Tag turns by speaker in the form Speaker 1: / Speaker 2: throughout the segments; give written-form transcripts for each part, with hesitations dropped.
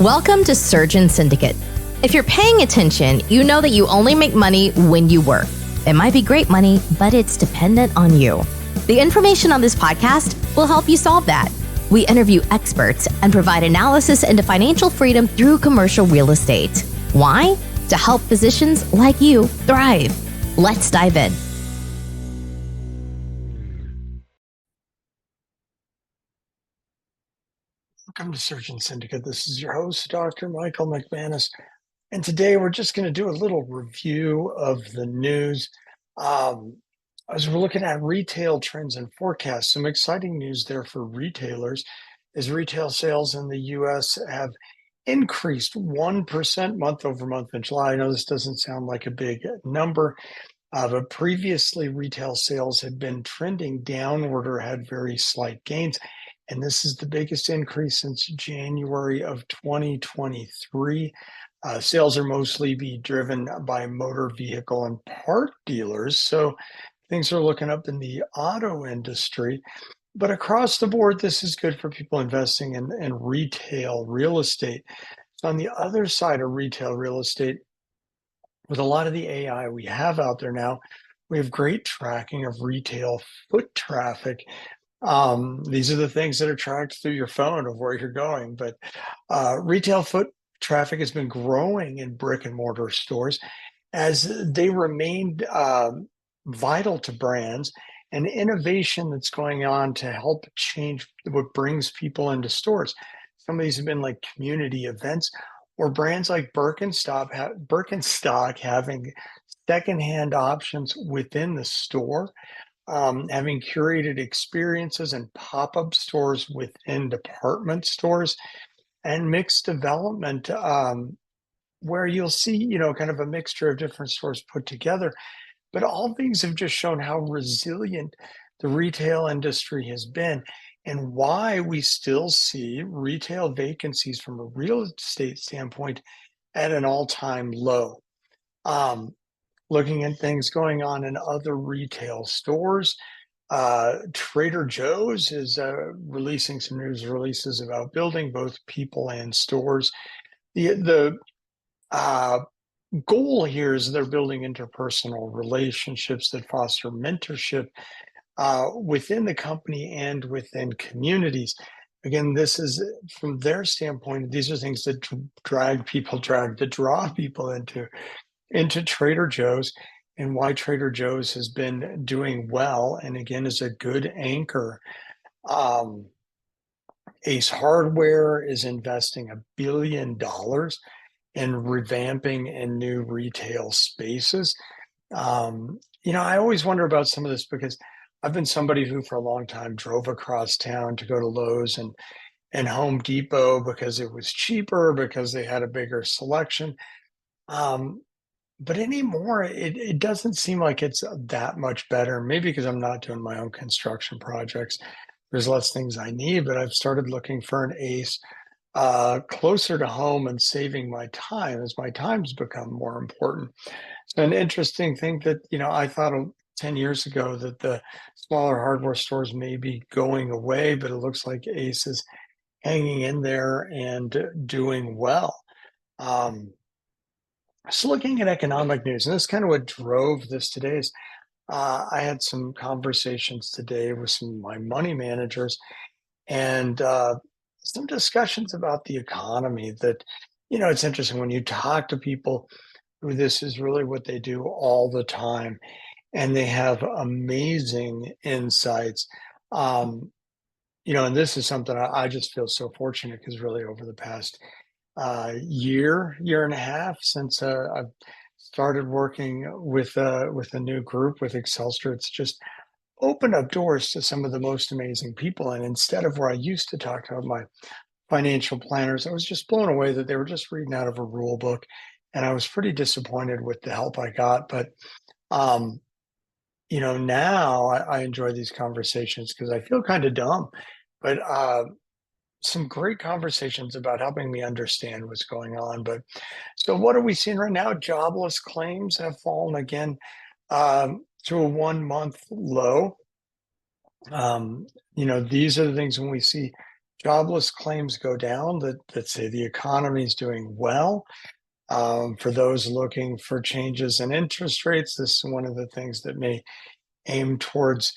Speaker 1: Welcome to Surgeon Syndicate. If you're paying attention, you know that you only make money when you work. It might be great money, but it's dependent on you. The information on this podcast will help you solve that. We interview experts and provide analysis into financial freedom through commercial real estate. Why? To help physicians like you thrive. Let's dive in.
Speaker 2: Welcome to Surgeon Syndicate. This is your host, Dr. Michael McManus. And today we're just going to do a little review of the news. As we're looking at retail trends and forecasts, some exciting news there for retailers is retail sales in the U.S. have increased 1% month over month in July. I know this doesn't sound like a big number, but previously retail sales had been trending downward or had very slight gains. And this is the biggest increase since January of 2023. Sales are mostly be driven by motor vehicle and part dealers. So things are looking up in the auto industry. But across the board, this is good for people investing in retail real estate. So on the other side of retail real estate, with a lot of the AI we have out there now, we have great tracking of retail foot traffic. These are the things that are tracked through your phone of where you're going. But retail foot traffic has been growing in brick and mortar stores as they remained vital to brands and innovation that's going on to help change what brings people into stores. Some of these have been like community events or brands like Birkenstock having secondhand options within the store. Having curated experiences and pop-up stores within department stores and mixed development where you'll see, kind of a mixture of different stores put together. But all these have just shown how resilient the retail industry has been and why we still see retail vacancies from a real estate standpoint at an all-time low. Looking at things going on in other retail stores. Trader Joe's is releasing some news releases about building both people and stores. The goal here is they're building interpersonal relationships that foster mentorship within the company and within communities. Again, this is from their standpoint, these are things that draw people into Trader Joe's and why Trader Joe's has been doing well and again is a good anchor. Ace Hardware is investing $1 billion in revamping in new retail spaces. I always wonder about some of this because I've been somebody who for a long time drove across town to go to Lowe's and Home Depot because it was cheaper, because they had a bigger selection. But anymore, it doesn't seem like it's that much better. Maybe because I'm not doing my own construction projects. There's less things I need, but I've started looking for an Ace closer to home and saving my time as my time's become more important. So an interesting thing that, I thought 10 years ago that the smaller hardware stores may be going away, but it looks like Ace is hanging in there and doing well. So looking at economic news, and this is kind of what drove this today is I had some conversations today with some of my money managers and some discussions about the economy that, it's interesting when you talk to people who this is really what they do all the time and they have amazing insights. And this is something I just feel so fortunate because really over the past year and a half since I've started working with a new group with 𝐥𝐸, it's just opened up doors to some of the most amazing people. And instead of where I used to talk to my financial planners, I was just blown away that they were just reading out of a rule book, and I was pretty disappointed with the help I got. But now I enjoy these conversations because I feel kind of dumb, but some great conversations about helping me understand what's going on. But so what are we seeing right now? Jobless claims have fallen again to a 1 month low. These are the things when we see jobless claims go down, that say the economy is doing well. For those looking for changes in interest rates, this is one of the things that may aim towards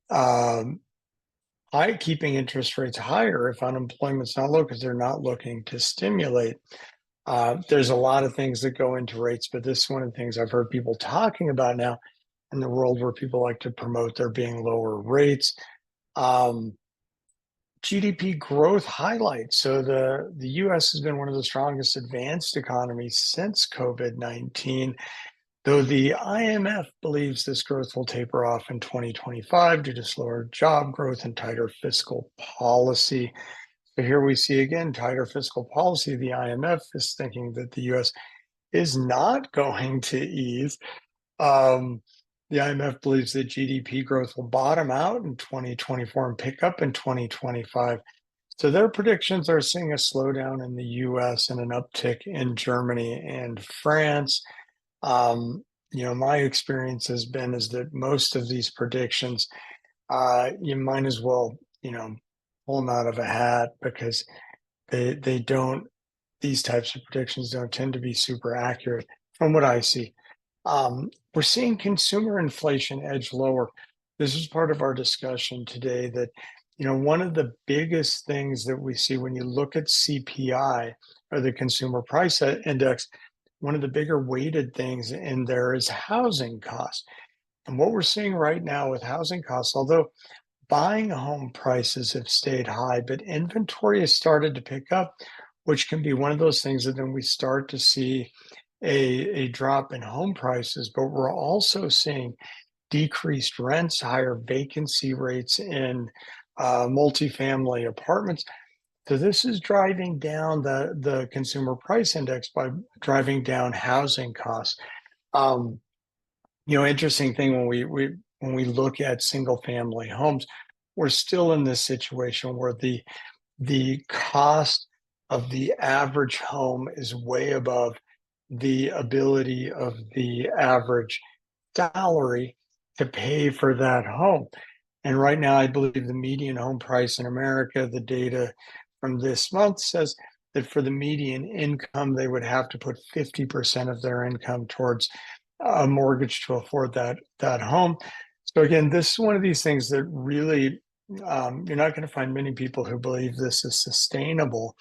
Speaker 2: um, keeping interest rates higher if unemployment's not low, because they're not looking to stimulate. There's a lot of things that go into rates, but this is one of the things I've heard people talking about now in the world where people like to promote there being lower rates. Um, GDP growth highlights. So the US has been one of the strongest advanced economies since COVID-19, though the IMF believes this growth will taper off in 2025 due to slower job growth and tighter fiscal policy. So here we see again tighter fiscal policy. The IMF is thinking that the US is not going to ease. Um, the IMF believes that GDP growth will bottom out in 2024 and pick up in 2025. So their predictions are seeing a slowdown in the US and an uptick in Germany and France. My experience has been is that most of these predictions, you might as well, pull them out of a hat, because they don't, these types of predictions don't tend to be super accurate from what I see. We're seeing consumer inflation edge lower. This is part of our discussion today that, one of the biggest things that we see when you look at CPI, or the Consumer Price Index, one of the bigger weighted things in there is housing costs. And what we're seeing right now with housing costs, although buying home prices have stayed high, but inventory has started to pick up, which can be one of those things that then we start to see a drop in home prices. But we're also seeing decreased rents, higher vacancy rates in multifamily apartments. So this is driving down the consumer price index by driving down housing costs. Um, Interesting thing, when we look at single family homes, we're still in this situation where the cost of the average home is way above the ability of the average salary to pay for that home. And right now, I believe the median home price in America, the data from this month says that for the median income, they would have to put 50% of their income towards a mortgage to afford that home. So again, this is one of these things that really, you're not going to find many people who believe this is sustainable.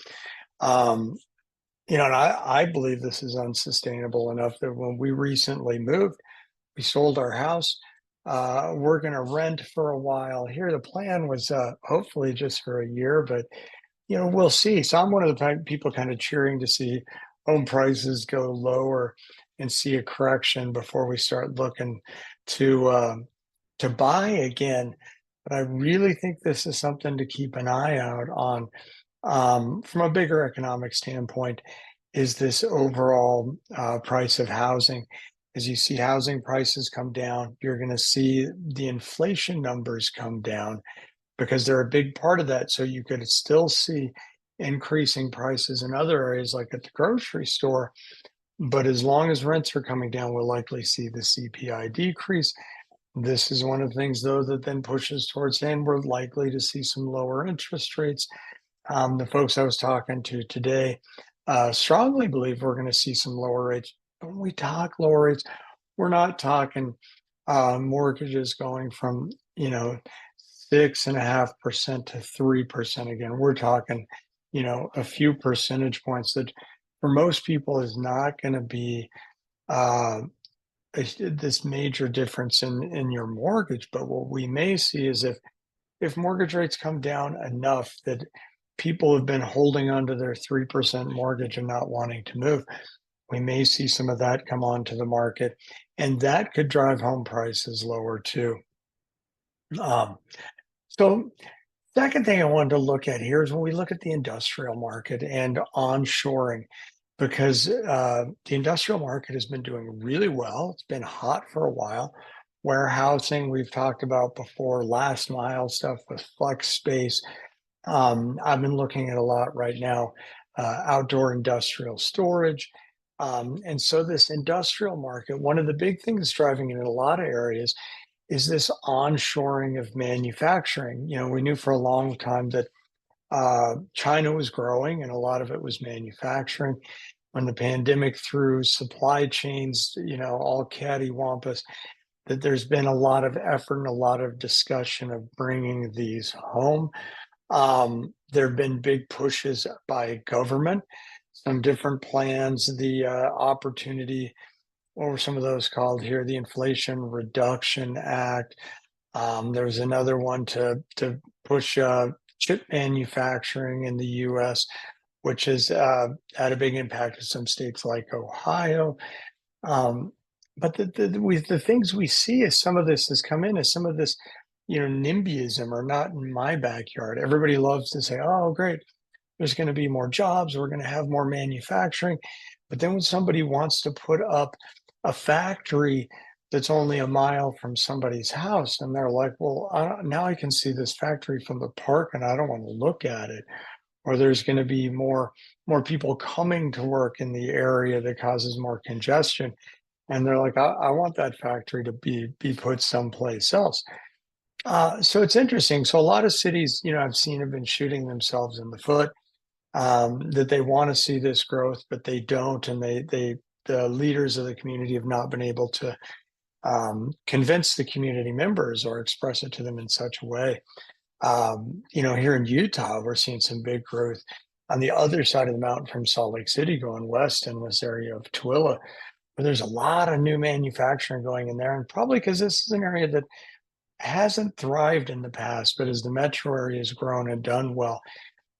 Speaker 2: Um, and I believe this is unsustainable enough that when we recently moved, we sold our house. We're going to rent for a while here. The plan was hopefully just for a year, but we'll see. So I'm one of the people kind of cheering to see home prices go lower and see a correction before we start looking to buy again. But I really think this is something to keep an eye out on. From a bigger economic standpoint, is this overall price of housing. As you see housing prices come down, you're going to see the inflation numbers come down, because they're a big part of that. So you could still see increasing prices in other areas, like at the grocery store. But as long as rents are coming down, we'll likely see the CPI decrease. This is one of the things, though, that then pushes towards saying we're likely to see some lower interest rates. The folks I was talking to today strongly believe we're going to see some lower rates. When we talk lower rates, we're not talking mortgages going from 6.5% to 3%. Again, we're talking a few percentage points that for most people is not going to be this major difference in your mortgage. But what we may see is if mortgage rates come down enough that people have been holding onto their 3% mortgage and not wanting to move, we may see some of that come onto the market, and that could drive home prices lower too. So second thing I wanted to look at here is when we look at the industrial market and onshoring, because the industrial market has been doing really well. It's been hot for a while. Warehousing, we've talked about before, last mile stuff with flex space. I've been looking at a lot right now, outdoor industrial storage. And so this industrial market, one of the big things driving it in a lot of areas is this onshoring of manufacturing. We knew for a long time that China was growing, and a lot of it was manufacturing. When the pandemic threw supply chains, all cattywampus, that there's been a lot of effort and a lot of discussion of bringing these home. There have been big pushes by government, some different plans, the opportunity, what were some of those called here? The Inflation Reduction Act. There was another one to push chip manufacturing in the U.S., which has had a big impact in some states like Ohio. But the things we see as some of this has come in, as some of this, NIMBYism, or not in my backyard. Everybody loves to say, oh, great, there's going to be more jobs, we're going to have more manufacturing. But then when somebody wants to put up a factory that's only a mile from somebody's house, and they're like, well, now I can see this factory from the park and I don't want to look at it. Or there's going to be more people coming to work in the area that causes more congestion. And they're like, I want that factory to be put someplace else. So it's interesting. So a lot of cities, I've seen have been shooting themselves in the foot, that they want to see this growth, but they don't. And the leaders of the community have not been able to convince the community members or express it to them in such a way. Here in Utah, we're seeing some big growth on the other side of the mountain from Salt Lake City going west in this area of Tooele, where there's a lot of new manufacturing going in there. And probably because this is an area that hasn't thrived in the past, but as the metro area has grown and done well,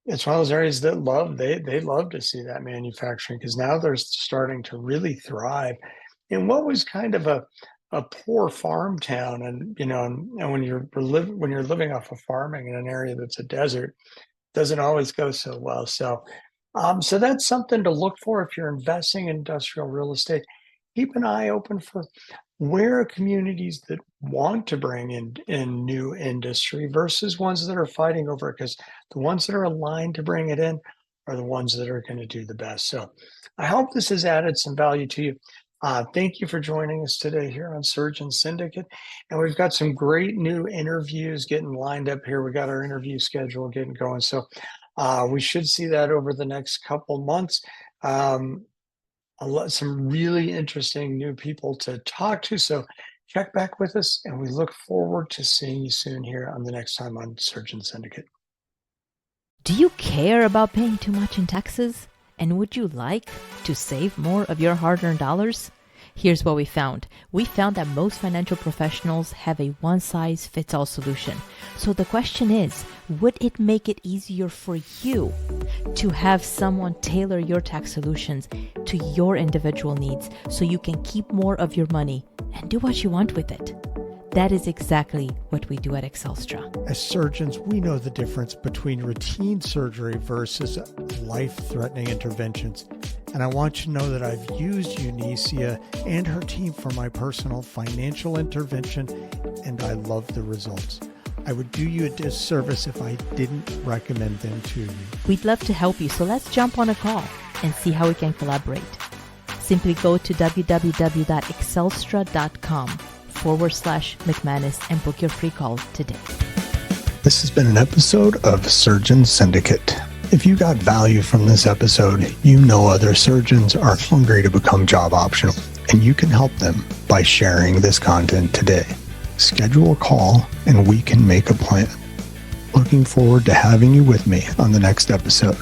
Speaker 2: it's one of those areas that they love to see that manufacturing, because now they're starting to really thrive in what was kind of a poor farm town. And when you're living off of farming in an area that's a desert, it doesn't always go so well. So that's something to look for if you're investing in industrial real estate. Keep an eye open for where are communities that want to bring in new industry versus ones that are fighting over it, because the ones that are aligned to bring it in are the ones that are going to do the best. So I hope this has added some value to you. Thank you for joining us today here on Surgeon Syndicate. And we've got some great new interviews getting lined up here. We got our interview schedule getting going. So we should see that over the next couple months. Some really interesting new people to talk to. So check back with us, and we look forward to seeing you soon here on the next time on Surgeon Syndicate.
Speaker 3: Do you care about paying too much in taxes? And would you like to save more of your hard-earned dollars? Here's what we found. We found that most financial professionals have a one-size-fits-all solution. So the question is, would it make it easier for you to have someone tailor your tax solutions to your individual needs so you can keep more of your money and do what you want with it? That is exactly what we do at 𝐥𝐸𝐿.
Speaker 4: As surgeons, we know the difference between routine surgery versus life-threatening interventions. And I want you to know that I've used Eunicia and her team for my personal financial intervention, and I love the results. I would do you a disservice if I didn't recommend them to you.
Speaker 3: We'd love to help you, so let's jump on a call and see how we can collaborate. Simply go to www.𝐥𝐸𝐿.com/McManus and book your free call today.
Speaker 4: This has been an episode of Surgeon Syndicate. If you got value from this episode, you know other surgeons are hungry to become job optional, and you can help them by sharing this content today. Schedule a call and we can make a plan. Looking forward to having you with me on the next episode.